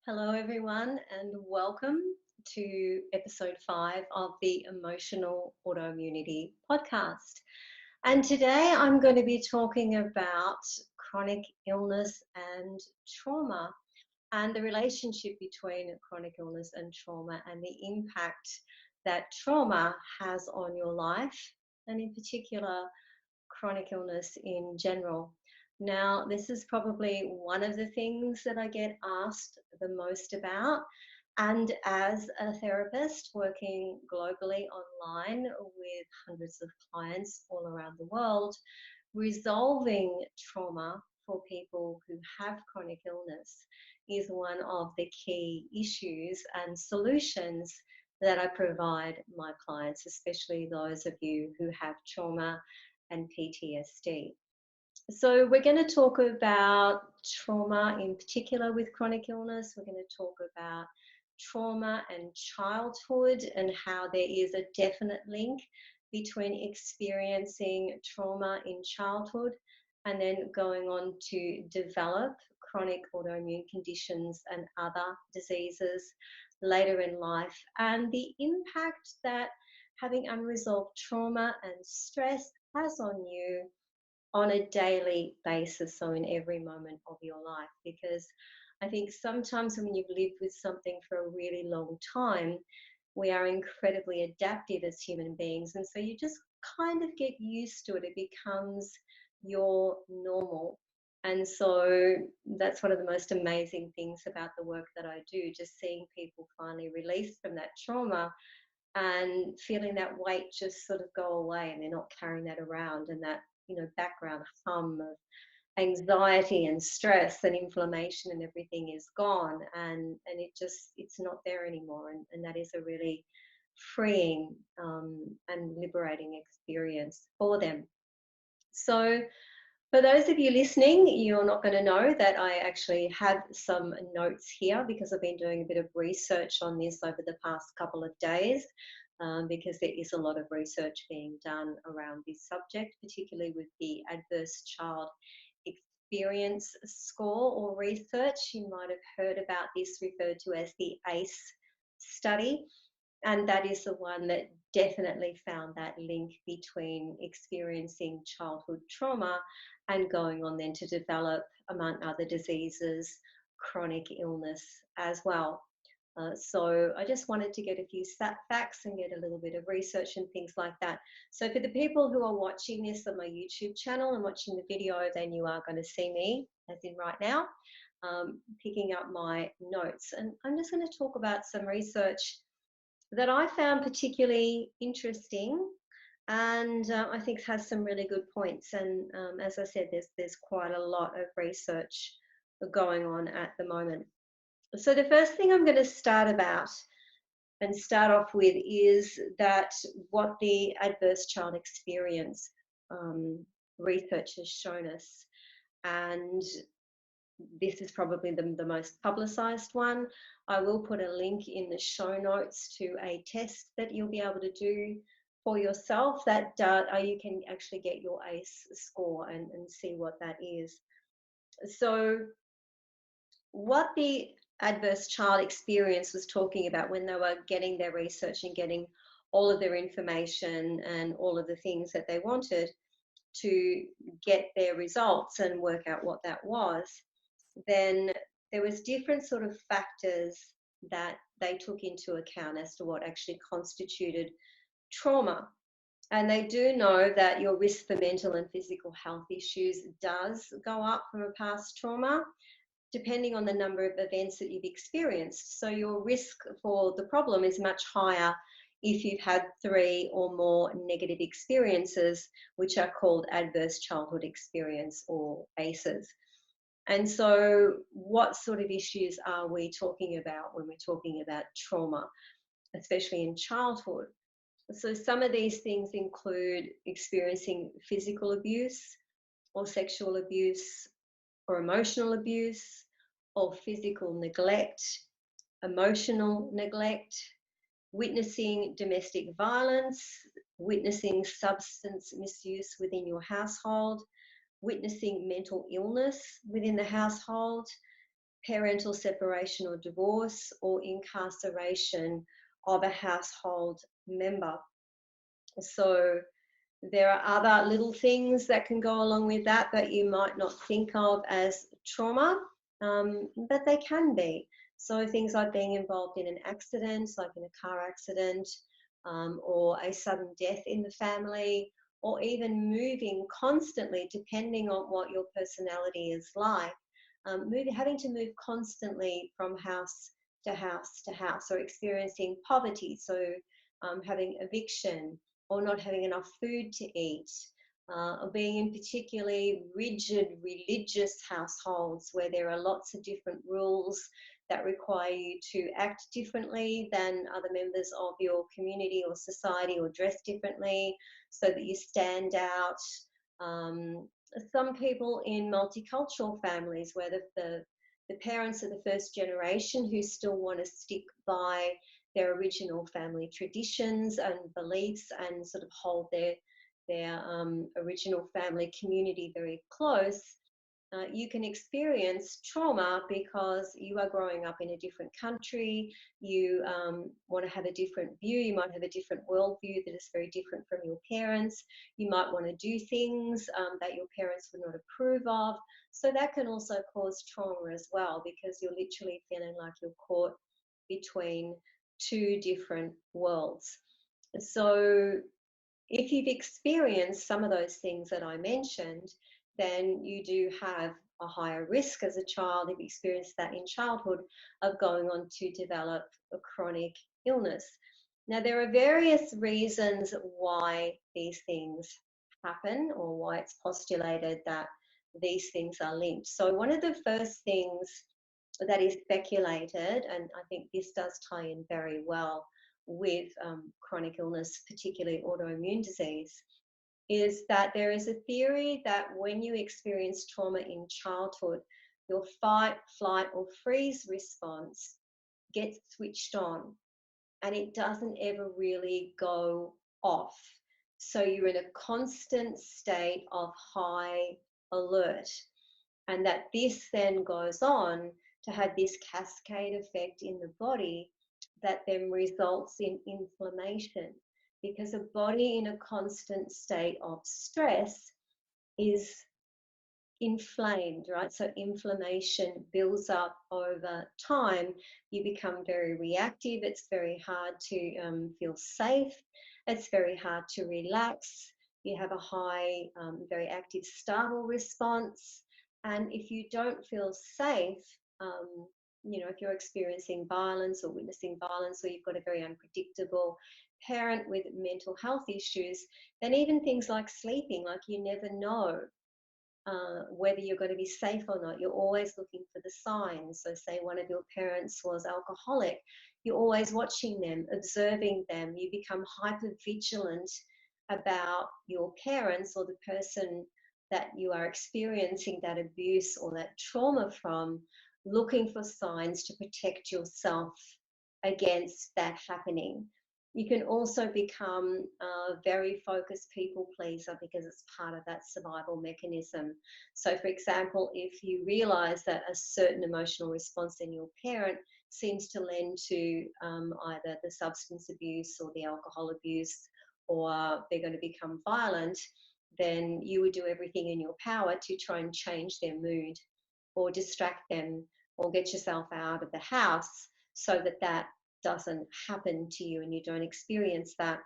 Hello, everyone, and welcome to episode 5 of the Emotional Autoimmunity podcast. And today I'm going to be talking about chronic illness and trauma and the relationship between chronic illness and trauma and the impact that trauma has on your life, and in particular, chronic illness in general. Now, this is probably one of the things that I get asked the most about. And as a therapist working globally online with hundreds of clients all around the world, resolving trauma for people who have chronic illness is one of the key issues and solutions that I provide my clients, especially those of you who have trauma and PTSD. So, we're going to talk about trauma in particular with chronic illness. We're going to talk about trauma and childhood and how there is a definite link between experiencing trauma in childhood and then going on to develop chronic autoimmune conditions and other diseases later in life, and the impact that having unresolved trauma and stress has on you on a daily basis, so in every moment of your life. Because I think sometimes when you've lived with something for a really long time, we are incredibly adaptive as human beings. And so you just kind of get used to it. It becomes your normal. And so that's one of the most amazing things about the work that I do, just seeing people finally released from that trauma and feeling that weight just sort of go away, and they're not carrying that around, and that background hum of anxiety and stress and inflammation and everything is gone, and it's not there anymore, and that is a really freeing and liberating experience for them. So for those of you listening, you're not going to know that I actually have some notes here because I've been doing a bit of research on this over the past couple of days, because there is a lot of research being done around this subject, particularly with the adverse child experience score or research. You might have heard about this referred to as the ACE study. And that is the one that definitely found that link between experiencing childhood trauma and going on then to develop, among other diseases, chronic illness as well. So I just wanted to get a few facts and get a little bit of research and things like that. So for the people who are watching this on my YouTube channel and watching the video, then you are going to see me, as in right now, picking up my notes. And I'm just going to talk about some research that I found particularly interesting, and I think has some really good points. And as I said, there's quite a lot of research going on at the moment. So the first thing I'm going to start off with is that what the adverse child experience research has shown us, and this is probably the most publicized one. I will put a link in the show notes to a test that you'll be able to do for yourself, that you can actually get your ACE score and see what that is. So what the adverse child experience was talking about when they were getting their research and getting all of their information and all of the things that they wanted to get their results and work out what that was, then there was different sort of factors that they took into account as to what actually constituted trauma. And they do know that your risk for mental and physical health issues does go up from a past trauma, depending on the number of events that you've experienced. So your risk for the problem is much higher if you've had 3 or more negative experiences, which are called adverse childhood experience, or ACEs. And so what sort of issues are we talking about when we're talking about trauma, especially in childhood? So some of these things include experiencing physical abuse or sexual abuse or emotional abuse or physical neglect, emotional neglect, witnessing domestic violence, witnessing substance misuse within your household, witnessing mental illness within the household, parental separation or divorce, or incarceration of a household member. So there are other little things that can go along with that you might not think of as trauma, but they can be. So things like being involved in an accident, like in a car accident, or a sudden death in the family, or even moving constantly, depending on what your personality is like, having to move constantly from house to house to house, or experiencing poverty, so having eviction, or not having enough food to eat, or being in particularly rigid religious households where there are lots of different rules that require you to act differently than other members of your community or society, or dress differently so that you stand out. Um, some people in multicultural families where the parents are the first generation who still want to stick by their original family traditions and beliefs and sort of hold their original family community very close. You can experience trauma because you are growing up in a different country. You want to have a different view. You might have a different worldview that is very different from your parents. You might want to do things that your parents would not approve of. So that can also cause trauma as well, because you're literally feeling like you're caught between two different worlds. So if you've experienced some of those things that I mentioned, then you do have a higher risk as a child, if you experienced that in childhood, of going on to develop a chronic illness. Now, there are various reasons why these things happen, or why it's postulated that these things are linked. So one of the first things that is speculated, and I think this does tie in very well with chronic illness, particularly autoimmune disease, is that there is a theory that when you experience trauma in childhood, your fight, flight, or freeze response gets switched on, and it doesn't ever really go off. So you're in a constant state of high alert, and that this then goes on to have this cascade effect in the body that then results in inflammation, because a body in a constant state of stress is inflamed, right? So inflammation builds up over time. You become very reactive. It's very hard to feel safe. It's very hard to relax. You have a high, very active startle response. And if you don't feel safe, if you're experiencing violence or witnessing violence, or you've got a very unpredictable parent with mental health issues, then even things like sleeping, like you never know whether you're going to be safe or not. You're always looking for the signs. So say one of your parents was alcoholic, you're always watching them, observing them. You become hyper vigilant about your parents or the person that you are experiencing that abuse or that trauma from, looking for signs to protect yourself against that happening. You can also become a very focused people pleaser, because it's part of that survival mechanism. So, for example, if you realize that a certain emotional response in your parent seems to lend to either the substance abuse or the alcohol abuse, or they're going to become violent, then you would do everything in your power to try and change their mood, or distract them, or get yourself out of the house so that that doesn't happen to you and you don't experience that.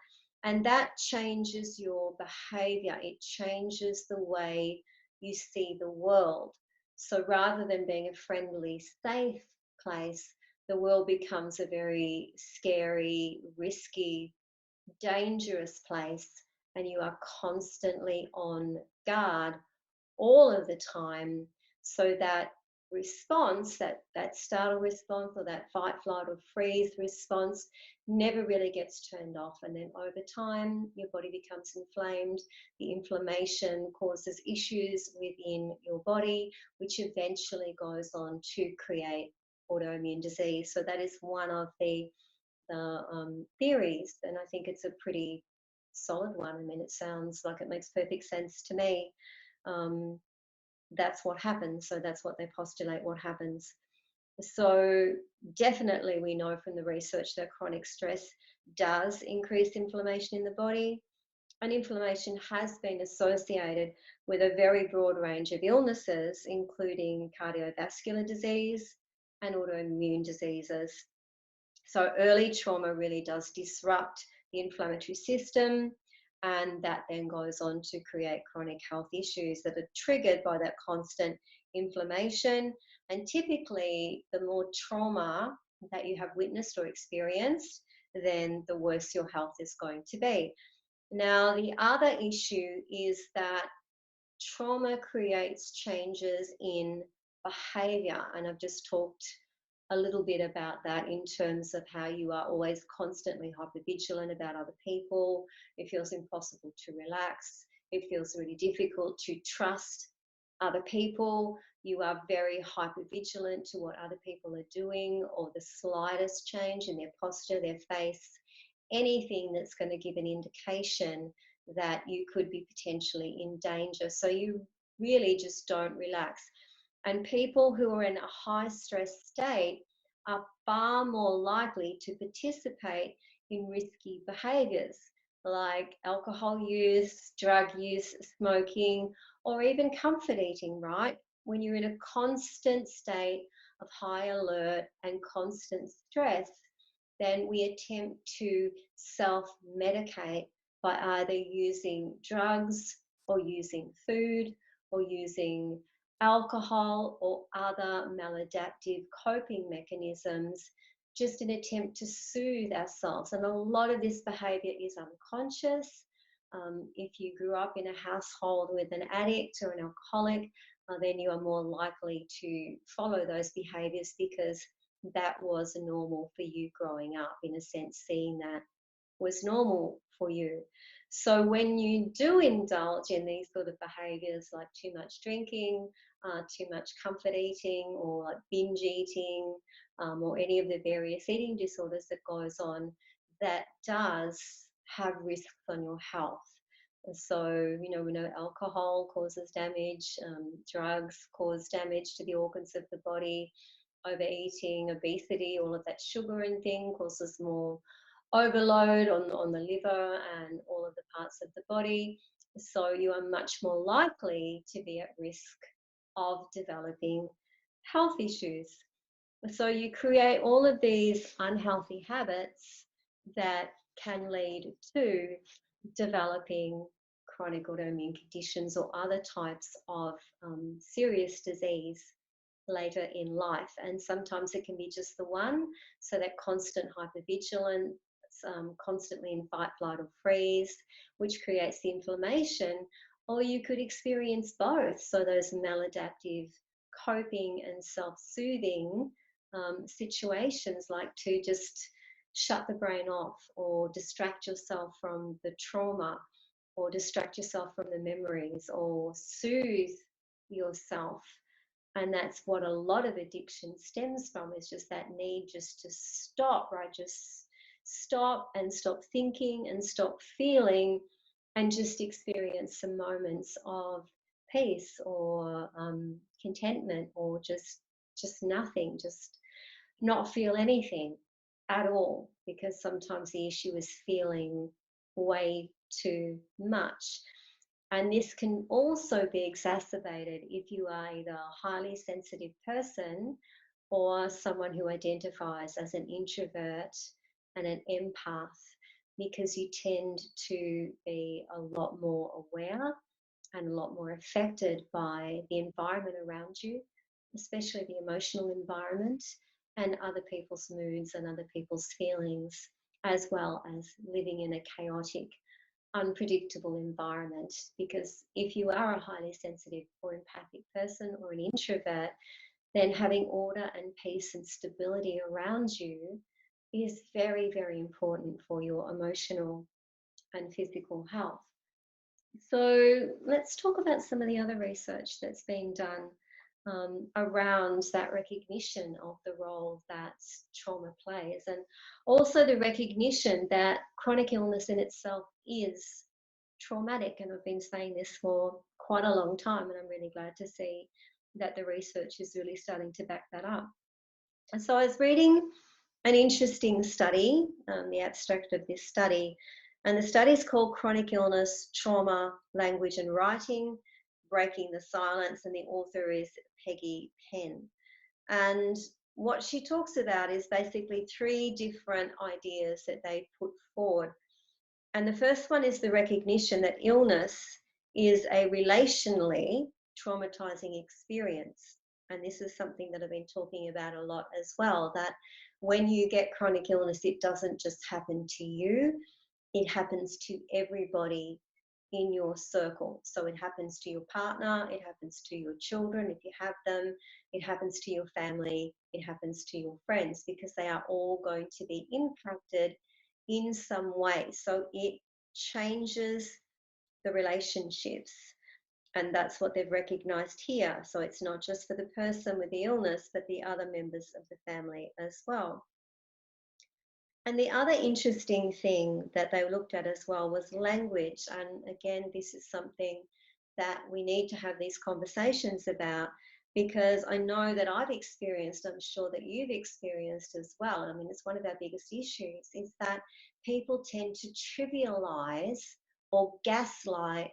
And that changes your behavior. It changes the way you see the world. So rather than being a friendly, safe place, the world becomes a very scary, risky, dangerous place, and you are constantly on guard all of the time, so that response, that startle response, or that fight, flight, or freeze response never really gets turned off. And then over time, your body becomes inflamed. The inflammation causes issues within your body, which eventually goes on to create autoimmune disease. So that is one of the theories, and I think it's a pretty solid one. I mean, it sounds like it makes perfect sense to me. That's what happens. So that's what they postulate what happens. So definitely we know from the research that chronic stress does increase inflammation in the body, and inflammation has been associated with a very broad range of illnesses, including cardiovascular disease and autoimmune diseases. So early trauma really does disrupt the inflammatory system, and that then goes on to create chronic health issues that are triggered by that constant inflammation. And typically, the more trauma that you have witnessed or experienced, then the worse your health is going to be. Now, the other issue is that trauma creates changes in behavior, and I've just talked a little bit about that in terms of how you are always constantly hypervigilant about other people. It feels impossible to relax. It feels really difficult to trust other people. You are very hypervigilant to what other people are doing, or the slightest change in their posture, their face, anything that's going to give an indication that you could be potentially in danger. So you really just don't relax. And people who are in a high stress state are far more likely to participate in risky behaviors like alcohol use, drug use, smoking, or even comfort eating, right? When you're in a constant state of high alert and constant stress, then we attempt to self medicate by either using drugs or using food or using alcohol or other maladaptive coping mechanisms, just an attempt to soothe ourselves. And a lot of this behavior is unconscious. If you grew up in a household with an addict or an alcoholic, then you are more likely to follow those behaviors because that was normal for you growing up, in a sense, seeing that was normal for you. So when you do indulge in these sort of behaviors like too much drinking, too much comfort eating, or like binge eating, or any of the various eating disorders that goes on, that does have risks on your health. So, we know alcohol causes damage, drugs cause damage to the organs of the body, overeating, obesity, all of that sugar and thing causes more overload on the liver and all of the parts of the body. So you are much more likely to be at risk of developing health issues. So you create all of these unhealthy habits that can lead to developing chronic autoimmune conditions or other types of serious disease later in life. And sometimes it can be just the one, so that constant hypervigilance, constantly in fight, flight, or freeze, which creates the inflammation. Or you could experience both, so those maladaptive coping and self-soothing situations, like to just shut the brain off or distract yourself from the trauma or distract yourself from the memories or soothe yourself. And that's what a lot of addiction stems from, is just that need just to stop, right? Just stop and stop thinking and stop feeling and just experience some moments of peace or contentment, or just nothing, just not feel anything at all, because sometimes the issue is feeling way too much. And this can also be exacerbated if you are either a highly sensitive person or someone who identifies as an introvert and an empath, because you tend to be a lot more aware and a lot more affected by the environment around you, especially the emotional environment and other people's moods and other people's feelings, as well as living in a chaotic, unpredictable environment. Because if you are a highly sensitive or empathic person or an introvert, then having order and peace and stability around you is very, very important for your emotional and physical health. So let's talk about some of the other research that's been done around that recognition of the role that trauma plays, and also the recognition that chronic illness in itself is traumatic. And I've been saying this for quite a long time, and I'm really glad to see that the research is really starting to back that up. And so I was reading an interesting study, the abstract of this study, and the study is called Chronic Illness, Trauma, Language and Writing, Breaking the Silence, and the author is Peggy Penn. And what she talks about is basically three different ideas that they put forward. And the first one is the recognition that illness is a relationally traumatizing experience. And this is something that I've been talking about a lot as well, that when you get chronic illness, it doesn't just happen to you, it happens to everybody in your circle. So it happens to your partner, it happens to your children if you have them, it happens to your family, it happens to your friends, because they are all going to be impacted in some way. So it changes the relationships. And that's what they've recognized here. So it's not just for the person with the illness, but the other members of the family as well. And the other interesting thing that they looked at as well was language. And again, this is something that we need to have these conversations about, because I know that I've experienced, I'm sure that you've experienced as well. I mean, it's one of our biggest issues is that people tend to trivialize or gaslight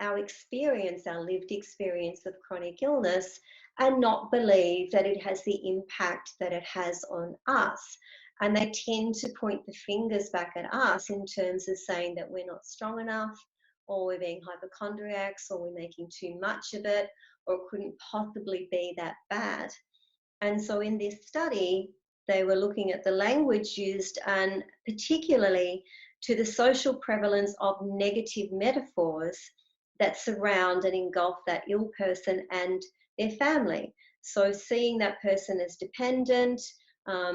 our experience, our lived experience of chronic illness, and not believe that it has the impact that it has on us. And they tend to point the fingers back at us in terms of saying that we're not strong enough, or we're being hypochondriacs, or we're making too much of it, or it couldn't possibly be that bad. And so in this study, they were looking at the language used, and particularly to the social prevalence of negative metaphors that surround and engulf that ill person and their family. So seeing that person as dependent,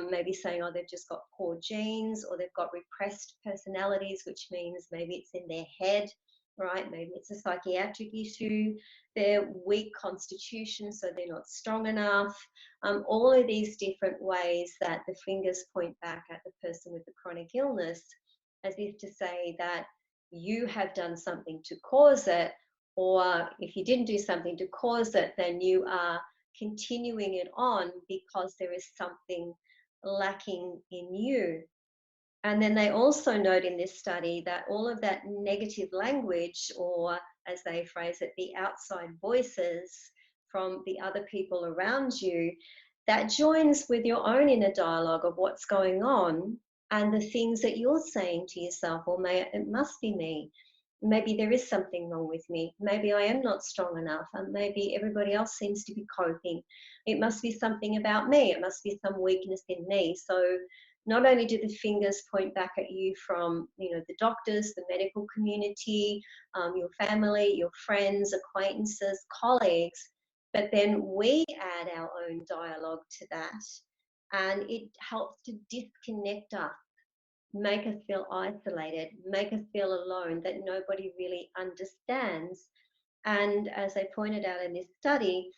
maybe saying, oh, they've just got poor genes, or they've got repressed personalities, which means maybe it's in their head, right? Maybe it's a psychiatric issue. They're weak constitution, so they're not strong enough. All of these different ways that the fingers point back at the person with the chronic illness, as if to say that you have done something to cause it, or if you didn't do something to cause it, then you are continuing it on because there is something lacking in you. And then they also note in this study that all of that negative language, or as they phrase it, the outside voices from the other people around you, that joins with your own inner dialogue of what's going on and the things that you're saying to yourself. Or it must be me. Maybe there is something wrong with me. Maybe I am not strong enough, and maybe everybody else seems to be coping. It must be something about me. It must be some weakness in me. So not only do the fingers point back at you from, the doctors, the medical community, your family, your friends, acquaintances, colleagues, but then we add our own dialogue to that, and it helps to disconnect us, make us feel isolated, make us feel alone, that nobody really understands. And as I pointed out in this study,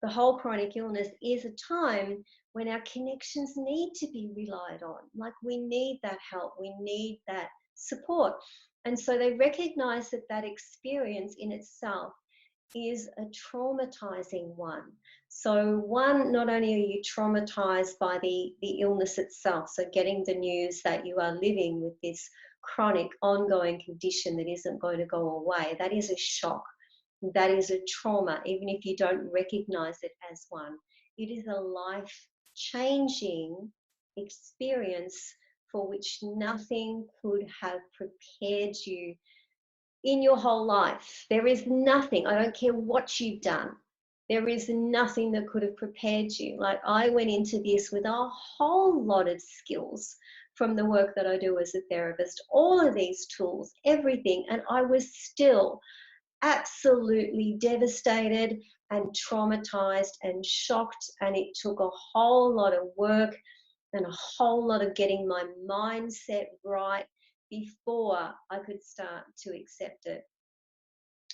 the whole chronic illness is a time when our connections need to be relied on. Like, we need that help, we need that support. And so they recognize that that experience in itself is a traumatizing one. So one, not only are you traumatized by the illness itself, so getting the news that you are living with this chronic ongoing condition that isn't going to go away, that is a shock. That is a trauma, even if you don't recognize it as one. It is a life-changing experience for which nothing could have prepared you in your whole life. There is nothing, I don't care what you've done, there is nothing that could have prepared you. Like, I went into this with a whole lot of skills from the work that I do as a therapist, all of these tools, everything, and I was still absolutely devastated and traumatized and shocked, and it took a whole lot of work and a whole lot of getting my mindset right before I could start to accept it,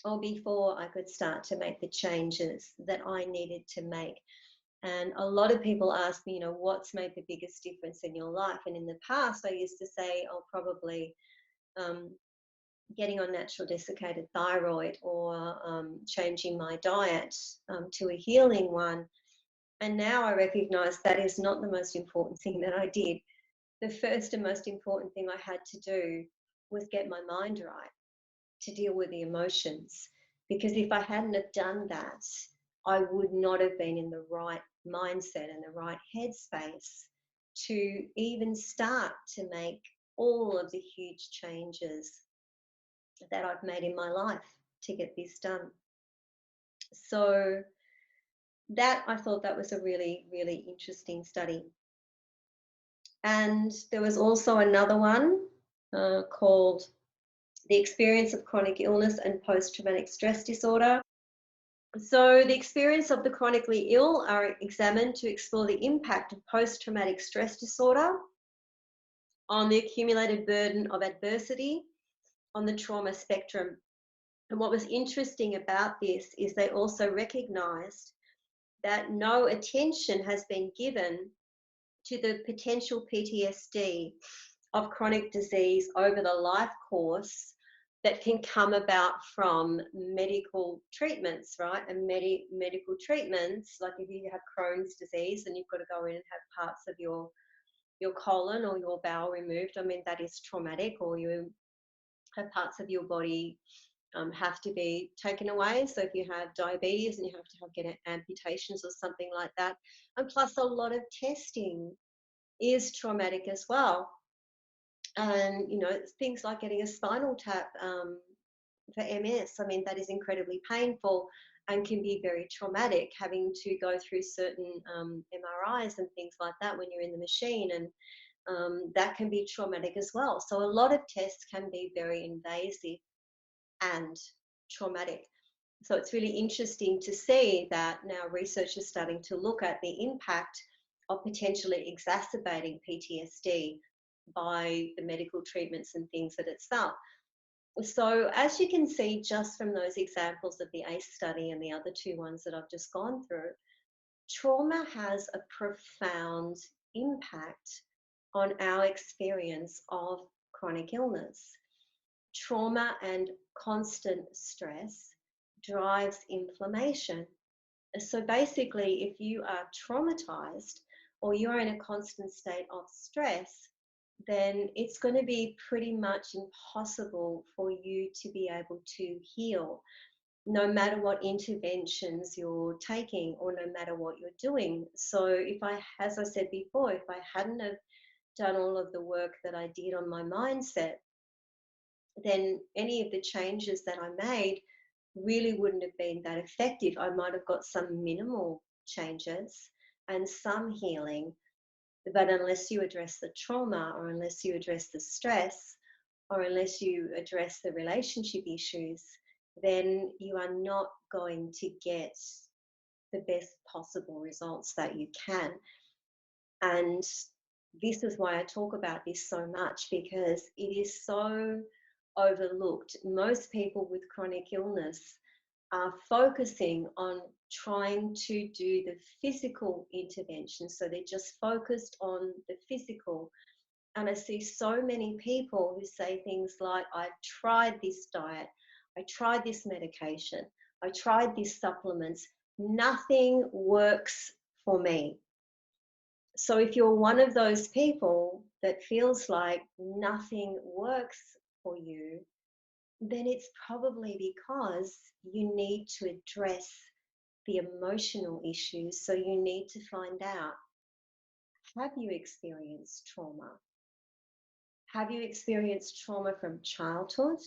or before I could start to make the changes that I needed to make. And a lot of people ask me, what's made the biggest difference in your life? And in the past, I used to say, oh, probably getting on natural desiccated thyroid, or changing my diet to a healing one. And now I recognize that is not the most important thing that I did. The first and most important thing I had to do was get my mind right to deal with the emotions. Because if I hadn't have done that, I would not have been in the right mindset and the right headspace to even start to make all of the huge changes that I've made in my life to get this done. So that I thought that was a really, really interesting study. And there was also another one called The Experience of Chronic Illness and Post-Traumatic Stress Disorder. So the experience of the chronically ill are examined to explore the impact of post-traumatic stress disorder on the accumulated burden of adversity on the trauma spectrum. And what was interesting about this is they also recognized that no attention has been given to the potential PTSD of chronic disease over the life course that can come about from medical treatments, right? And medical treatments, like if you have Crohn's disease and you've got to go in and have parts of your colon or your bowel removed, I mean, that is traumatic, or you have parts of your body have to be taken away. So if you have diabetes and you have to get amputations or something like that, and plus a lot of testing is traumatic as well. And things like getting a spinal tap for MS, I mean, that is incredibly painful and can be very traumatic, having to go through certain MRIs and things like that when you're in the machine, and that can be traumatic as well. So a lot of tests can be very invasive and traumatic. So it's really interesting to see that now research is starting to look at the impact of potentially exacerbating PTSD by the medical treatments and things that itself. So as you can see, just from those examples of the ACE study and the other two ones that I've just gone through, trauma has a profound impact on our experience of chronic illness. Trauma and constant stress drives inflammation. So basically, if you are traumatized or you're in a constant state of stress, then it's going to be pretty much impossible for you to be able to heal, no matter what interventions you're taking or no matter what you're doing. So as I said before, if I hadn't have done all of the work that I did on my mindset, then any of the changes that I made really wouldn't have been that effective. I might have got some minimal changes and some healing, but unless you address the trauma, or unless you address the stress, or unless you address the relationship issues, then you are not going to get the best possible results that you can. And this is why I talk about this so much, because it is so overlooked. Most people with chronic illness are focusing on trying to do the physical intervention. So they're just focused on the physical. And I see so many people who say things like, I've tried this diet, I tried this medication, I tried these supplements, nothing works for me. So if you're one of those people that feels like nothing works for you, then it's probably because you need to address the emotional issues. So you need to find out, have you experienced trauma? Have you experienced trauma from childhood?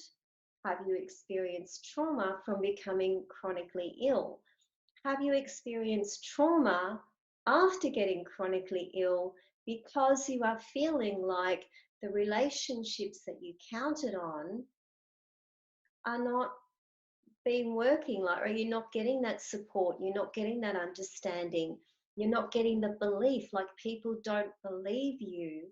Have you experienced trauma from becoming chronically ill? Have you experienced trauma after getting chronically ill because you are feeling like the relationships that you counted on are not been working, like, or you're not getting that support, you're not getting that understanding, you're not getting the belief, like people don't believe you,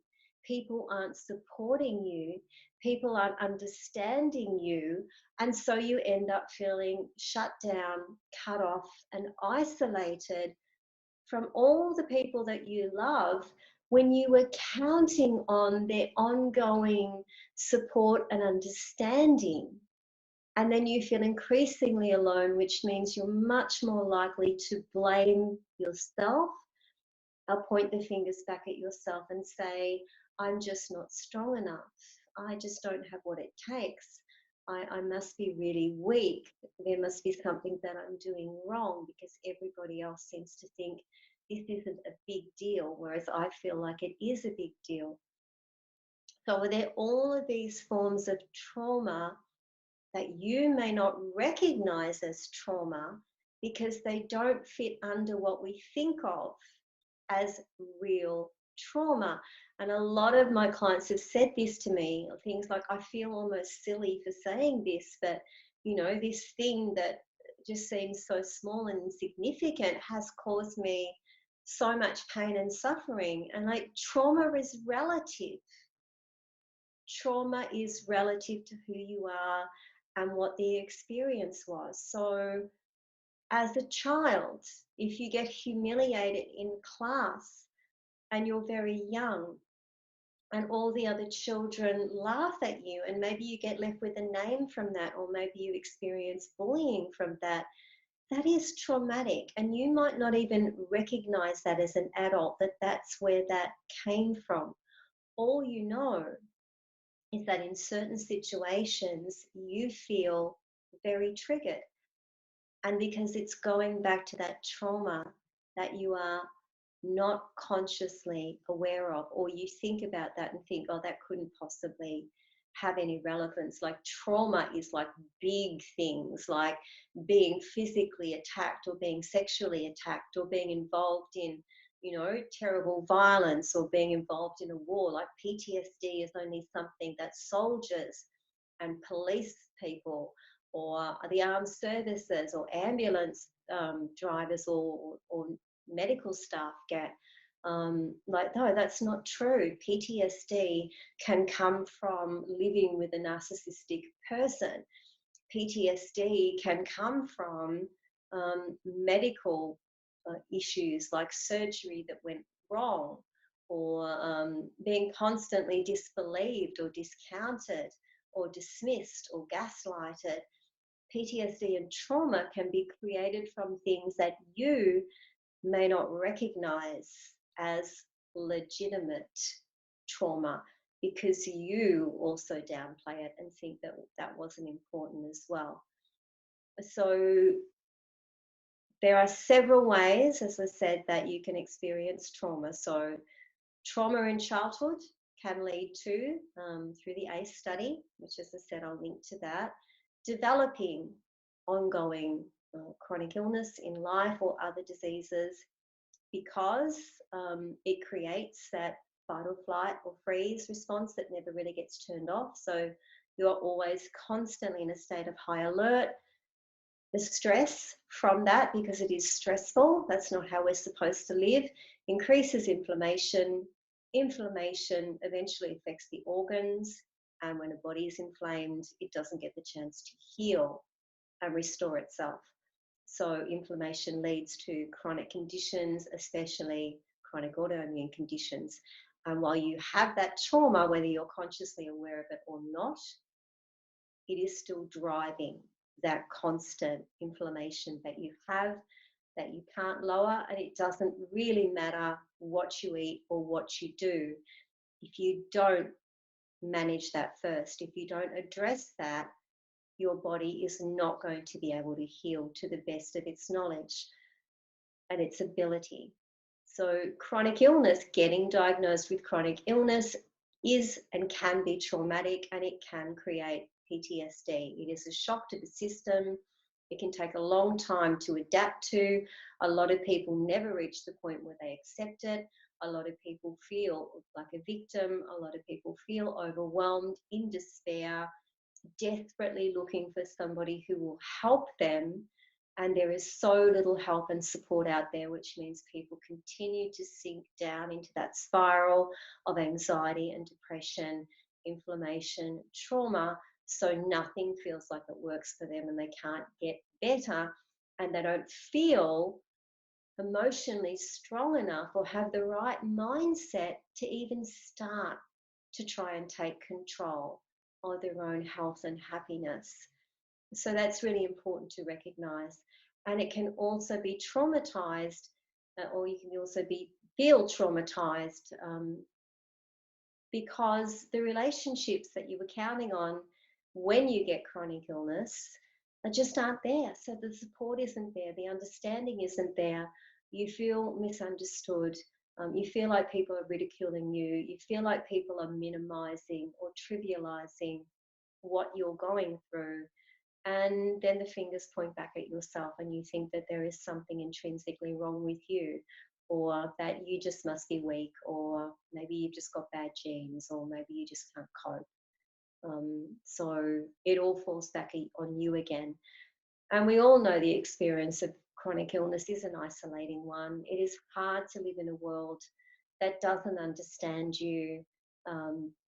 people aren't supporting you, people aren't understanding you, and so you end up feeling shut down, cut off, and isolated from all the people that you love when you were counting on their ongoing support and understanding. And then you feel increasingly alone, which means you're much more likely to blame yourself. I'll point the fingers back at yourself and say, I'm just not strong enough. I just don't have what it takes. I must be really weak. There must be something that I'm doing wrong because everybody else seems to think this isn't a big deal, whereas I feel like it is a big deal. So there are all of these forms of trauma that you may not recognize as trauma because they don't fit under what we think of as real trauma. And a lot of my clients have said this to me, things like, I feel almost silly for saying this, but this thing that just seems so small and insignificant has caused me so much pain and suffering. And like, trauma is relative. Trauma is relative to who you are and what the experience was. So as a child, if you get humiliated in class and you're very young and all the other children laugh at you, and maybe you get left with a name from that, or maybe you experience bullying from that, that is traumatic. And you might not even recognize that as an adult, that that's where that came from. All you know is that in certain situations you feel very triggered. And because it's going back to that trauma that you are not consciously aware of, or you think about that and think, oh, that couldn't possibly have any relevance. Like, trauma is like big things, like being physically attacked or being sexually attacked or being involved in terrible violence or being involved in a war. Like, PTSD is only something that soldiers and police people or the armed services or ambulance drivers or medical staff get. Like, no, that's not true. PTSD can come from living with a narcissistic person. PTSD can come from medical issues like surgery that went wrong, or being constantly disbelieved or discounted or dismissed or gaslighted. PTSD and trauma can be created from things that you may not recognize as legitimate trauma because you also downplay it and think that that wasn't important as well. So there are several ways, as I said, that you can experience trauma. So trauma in childhood can lead to, through the ACE study, which, as I said, I'll link to that, developing ongoing chronic illness in life or other diseases, because it creates that fight or flight or freeze response that never really gets turned off. So you're always constantly in a state of high alert. The stress from that, because it is stressful, that's not how we're supposed to live, increases inflammation. Inflammation eventually affects the organs, and when a body is inflamed, it doesn't get the chance to heal and restore itself. So inflammation leads to chronic conditions, especially chronic autoimmune conditions. And while you have that trauma, whether you're consciously aware of it or not, it is still driving that constant inflammation that you have, that you can't lower. And it doesn't really matter what you eat or what you do. If you don't manage that first, if you don't address that, your body is not going to be able to heal to the best of its knowledge and its ability. So chronic illness, getting diagnosed with chronic illness, is and can be traumatic, and it can create PTSD. It is a shock to the system. It can take a long time to adapt to. A lot of people never reach the point where they accept it. A lot of people feel like a victim. A lot of people feel overwhelmed, in despair, desperately looking for somebody who will help them. And there is so little help and support out there, which means people continue to sink down into that spiral of anxiety and depression, inflammation, trauma. So nothing feels like it works for them, and they can't get better, and they don't feel emotionally strong enough or have the right mindset to even start to try and take control of their own health and happiness. So that's really important to recognize. And it can also be traumatized, or you can also feel traumatized, because the relationships that you were counting on when you get chronic illness just aren't there. So the support isn't there, the understanding isn't there. You feel misunderstood. You feel like people are ridiculing you. You feel like people are minimizing or trivializing what you're going through. And then the fingers point back at yourself, and you think that there is something intrinsically wrong with you, or that you just must be weak, or maybe you've just got bad genes, or maybe you just can't cope. So it all falls back on you again. And we all know the experience of chronic illness is an isolating one. It is hard to live in a world that doesn't understand you,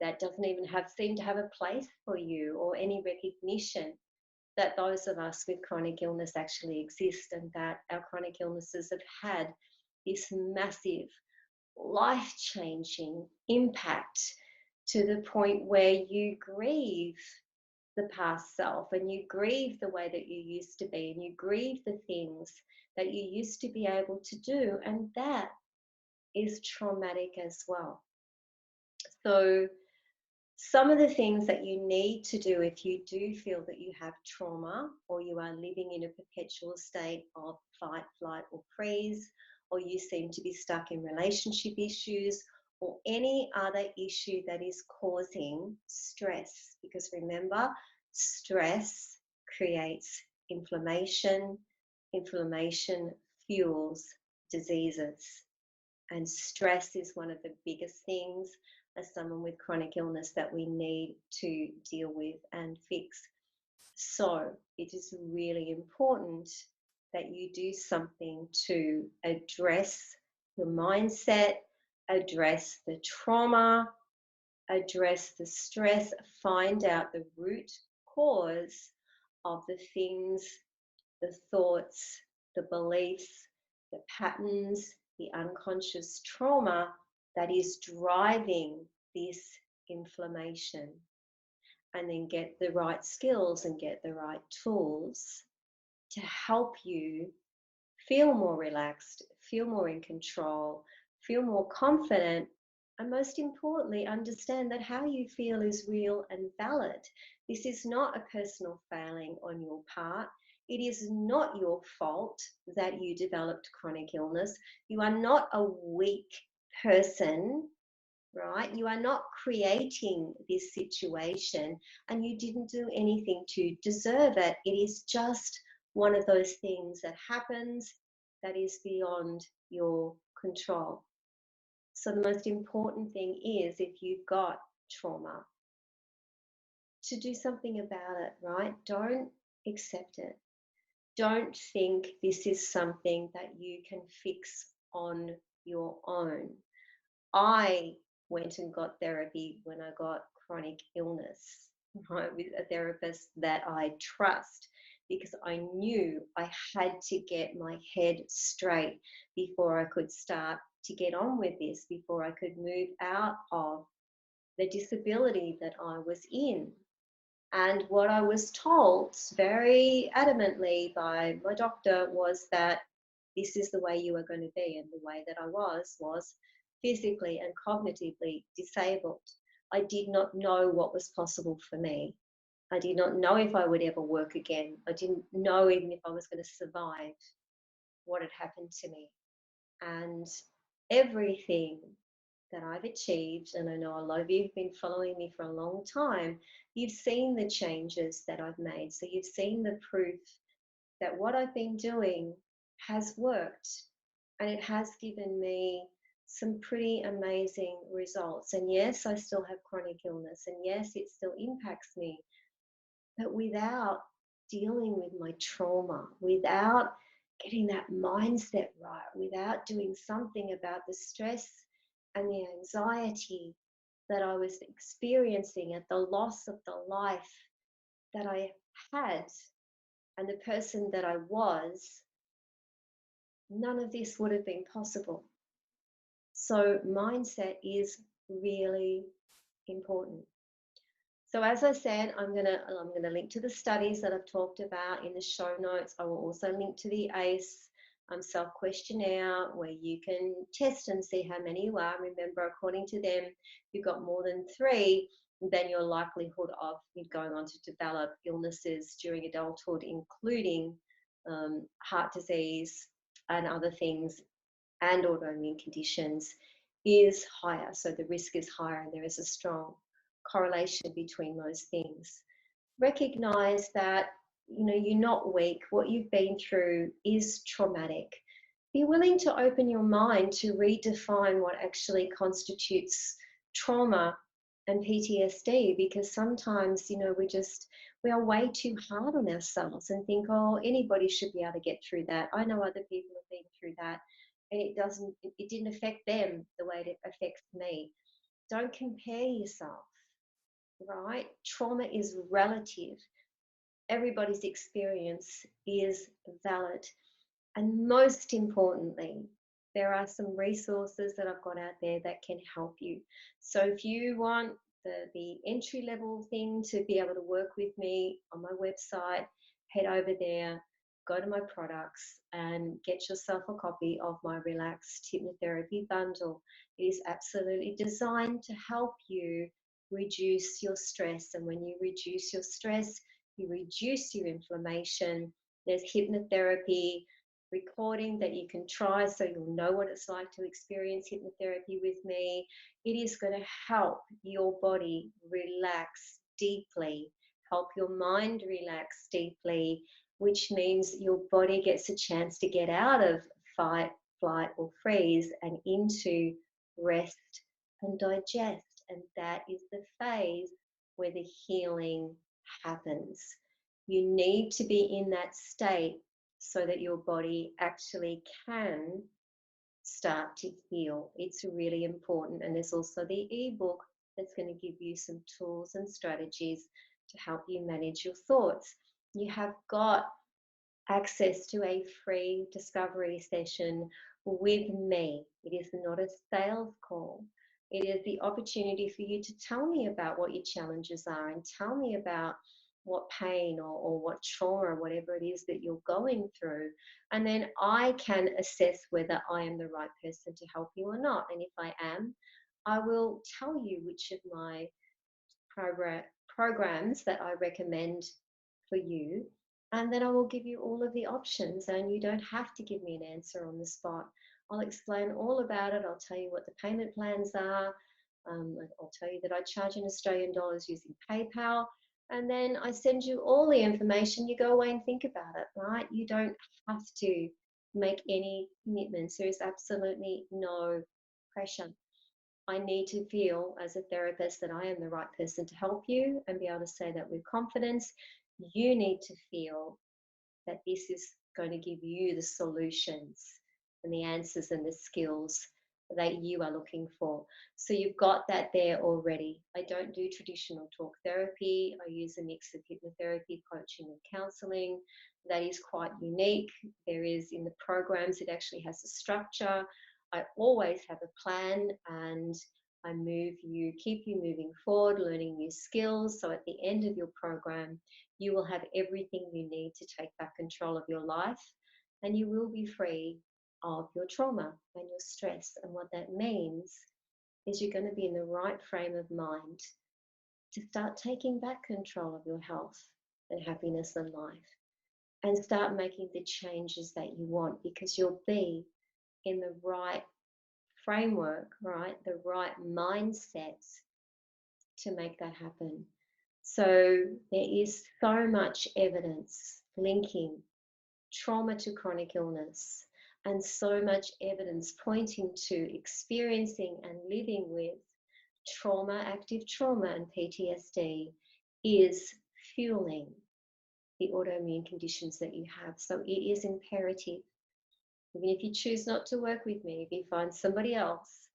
that doesn't even seem to have a place for you, or any recognition that those of us with chronic illness actually exist, and that our chronic illnesses have had this massive life-changing impact, to the point where you grieve the past self, and you grieve the way that you used to be, and you grieve the things that you used to be able to do, and that is traumatic as well. So some of the things that you need to do if you do feel that you have trauma, or you are living in a perpetual state of fight, flight, or freeze, or you seem to be stuck in relationship issues, or any other issue that is causing stress. Because remember, stress creates inflammation, inflammation fuels diseases. And stress is one of the biggest things as someone with chronic illness that we need to deal with and fix. So it is really important that you do something to address your mindset, address the trauma, address the stress, find out the root cause of the things, the thoughts, the beliefs, the patterns, the unconscious trauma that is driving this inflammation. And then get the right skills and get the right tools to help you feel more relaxed, feel more in control, feel more confident, and most importantly, understand that how you feel is real and valid. This is not a personal failing on your part. It is not your fault that you developed chronic illness. You are not a weak person, right? You are not creating this situation, and you didn't do anything to deserve it. It is just one of those things that happens that is beyond your control. So the most important thing is, if you've got trauma, to do something about it, right? Don't accept it. Don't think this is something that you can fix on your own. I went and got therapy when I got chronic illness, right, with a therapist that I trust, because I knew I had to get my head straight before I could start to get on with this, before I could move out of the disability that I was in. And what I was told very adamantly by my doctor was that this is the way you are going to be. And the way that I was physically and cognitively disabled. I did not know what was possible for me. I did not know if I would ever work again. I didn't know even if I was going to survive what had happened to me. And everything that I've achieved, and I know a lot of you have been following me for a long time, you've seen the changes that I've made. So you've seen the proof that what I've been doing has worked, and it has given me some pretty amazing results. And yes, I still have chronic illness, and yes, it still impacts me, but without dealing with my trauma, without getting that mindset right, without doing something about the stress and the anxiety that I was experiencing at the loss of the life that I had and the person that I was, none of this would have been possible. So mindset is really important. So as I said, I'm gonna link to the studies that I've talked about in the show notes. I will also link to the ACE self questionnaire where you can test and see how many you are. Remember, according to them, if you've got more than three, then your likelihood of you going on to develop illnesses during adulthood, including heart disease and other things and autoimmune conditions, is higher. So the risk is higher, and there is a strong correlation between those things. Recognize that you're not weak. What you've been through is traumatic. Be willing to open your mind to redefine what actually constitutes trauma and PTSD, because sometimes we are way too hard on ourselves and think, oh, anybody should be able to get through that. I know other people have been through that, and it didn't affect them the way it affects me. Don't compare yourself, right? Trauma is relative. Everybody's experience is valid. And most importantly, there are some resources that I've got out there that can help you. So if you want the entry level thing to be able to work with me on my website, head over there, go to my products and get yourself a copy of my Relaxed Hypnotherapy Bundle. It is absolutely designed to help you reduce your stress. And when you reduce your stress, you reduce your inflammation. There's hypnotherapy recording that you can try so you'll know what it's like to experience hypnotherapy with me. It is going to help your body relax deeply, help your mind relax deeply, which means your body gets a chance to get out of fight, flight, or freeze and into rest and digest. And that is the phase where the healing happens. You need to be in that state so that your body actually can start to heal. It's really important. And there's also the ebook that's going to give you some tools and strategies to help you manage your thoughts. You have got access to a free discovery session with me. It is not a sales call. It is the opportunity for you to tell me about what your challenges are and tell me about what pain or what trauma or whatever it is that you're going through. And then I can assess whether I am the right person to help you or not. And if I am, I will tell you which of my programs that I recommend for you, and then I will give you all of the options, and you don't have to give me an answer on the spot. I'll explain all about it. I'll tell you what the payment plans are. I'll tell you that I charge in Australian dollars using PayPal, and then I send you all the information. You go away and think about it, right? You don't have to make any commitments. There is absolutely no pressure. I need to feel as a therapist that I am the right person to help you and be able to say that with confidence. You need to feel that this is going to give you the solutions and the answers and the skills that you are looking for. So you've got that there already. I don't do traditional talk therapy. I use a mix of hypnotherapy, coaching, and counseling. That is quite unique. There is in the programs, it actually has a structure. I always have a plan, and I keep you moving forward, learning new skills. So at the end of your program, you will have everything you need to take back control of your life, and you will be free of your trauma and your stress. And what that means is you're going to be in the right frame of mind to start taking back control of your health and happiness and life, and start making the changes that you want, because you'll be in the right framework, right? The right mindset to make that happen. So there is so much evidence linking trauma to chronic illness, and so much evidence pointing to experiencing and living with trauma, active trauma, and PTSD is fueling the autoimmune conditions that you have. So it is imperative, even if you choose not to work with me, if you find somebody else,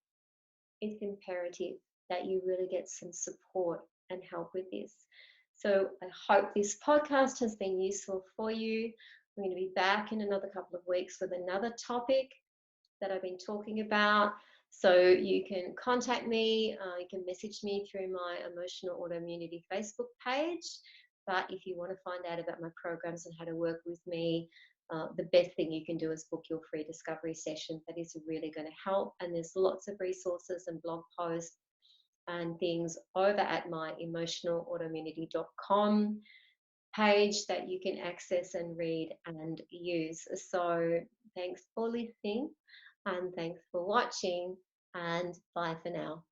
it's imperative that you really get some support and help with this. So I hope this podcast has been useful for you. I'm going to be back in another couple of weeks with another topic that I've been talking about. So you can contact me, you can message me through my Emotional Autoimmunity Facebook page. But if you want to find out about my programs and how to work with me, the best thing you can do is book your free discovery session. That is really going to help. And there's lots of resources and blog posts and things over at my emotionalautoimmunity.com page that you can access and read and use. So thanks for listening and thanks for watching, and bye for now.